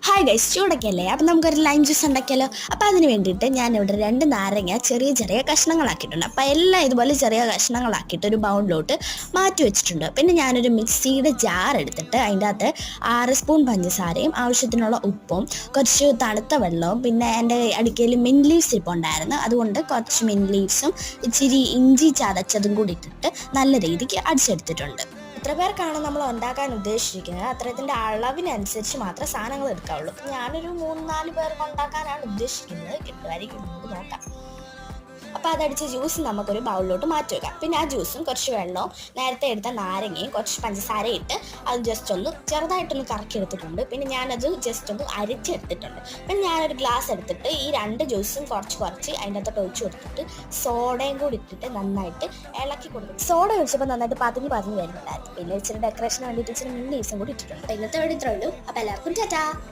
Hi guys, ചൂടൊക്കെയല്ലേ? അപ്പം നമുക്കൊരു lime juice ഉണ്ടാക്കിയാലോ. അപ്പോൾ അതിന് വേണ്ടിയിട്ട് ഞാനിവിടെ 2 നാരങ്ങ ചെറിയ ചെറിയ കഷ്ണങ്ങളാക്കിയിട്ടുണ്ട്. അപ്പോൾ എല്ലാം ഇതുപോലെ ചെറിയ കഷ്ണങ്ങളാക്കിയിട്ട് ഒരു ബൗളിലോട്ട് മാറ്റി വെച്ചിട്ടുണ്ട്. പിന്നെ ഞാനൊരു മിക്സിയുടെ ജാർ എടുത്തിട്ട് അതിൻ്റെ അകത്ത് 6 സ്പൂൺ പഞ്ചസാരയും ആവശ്യത്തിനുള്ള ഉപ്പും കുറച്ച് തണുത്ത വെള്ളവും പിന്നെ എൻ്റെ അടുക്കയിൽ മിൻറ്റ് ലീവ്സ് ഇപ്പോൾ ഉണ്ടായിരുന്നു, അതുകൊണ്ട് കുറച്ച് മിൻറ്റ് ലീവ്സും ഇച്ചിരി ഇഞ്ചി ചതച്ചതും കൂടി ഇട്ടിട്ട് നല്ല രീതിക്ക് അടിച്ചെടുത്തിട്ടുണ്ട്. എത്ര പേർക്കാണ് നമ്മൾ ഉണ്ടാക്കാൻ ഉദ്ദേശിച്ചിരിക്കുന്നത് അത്രത്തിൻ്റെ അളവിനനുസരിച്ച് മാത്രമേ സാധനങ്ങൾ എടുക്കാവുള്ളൂ. ഞാനൊരു 3-4 പേർക്ക് ഉണ്ടാക്കാനാണ് ഉദ്ദേശിക്കുന്നത്. കിട്ടുമായിരിക്കും, നമുക്ക് നോക്കാം. അപ്പോൾ അതടിച്ച ജ്യൂസ് നമുക്കൊരു ബൗളിലോട്ട് മാറ്റി വെക്കാം. പിന്നെ ആ ജ്യൂസും കുറച്ച് വെള്ളവും നേരത്തെ എടുത്ത നാരങ്ങയും കുറച്ച് പഞ്ചസാരയും ഇട്ട് അത് ജസ്റ്റ് ഒന്ന് ചെറുതായിട്ടൊന്ന് കറക്കി എടുത്തിട്ടുണ്ട്. പിന്നെ ഞാനത് ജസ്റ്റ് ഒന്ന് അരിച്ചെടുത്തിട്ടുണ്ട്. പിന്നെ ഞാനൊരു ഗ്ലാസ് എടുത്തിട്ട് ഈ 2 ജ്യൂസും കുറച്ച് അതിൻ്റെ അകത്തോട്ട് ഒഴിച്ച് കൊടുത്തിട്ട് സോഡയും കൂടി ഇട്ടിട്ട് നന്നായിട്ട് ഇളക്കി കൊടുക്കും. സോഡ ഒഴിച്ചപ്പോൾ നന്നായിട്ട് പതിഞ്ഞ് വരുന്നുണ്ടായിരുന്നു. പിന്നെ ഇച്ചിരി ഡെക്കറേഷന് വേണ്ടിയിട്ട് ഇച്ചിരി മിൻറ്റ് ലീവ്സും കൂടി ഇട്ടിട്ടുണ്ട്. അപ്പോൾ ഇന്നത്തെ വീഡിയോ ഇത്രയേ ഉള്ളൂ. അപ്പോൾ എല്ലാവർക്കും ടാറ്റാ.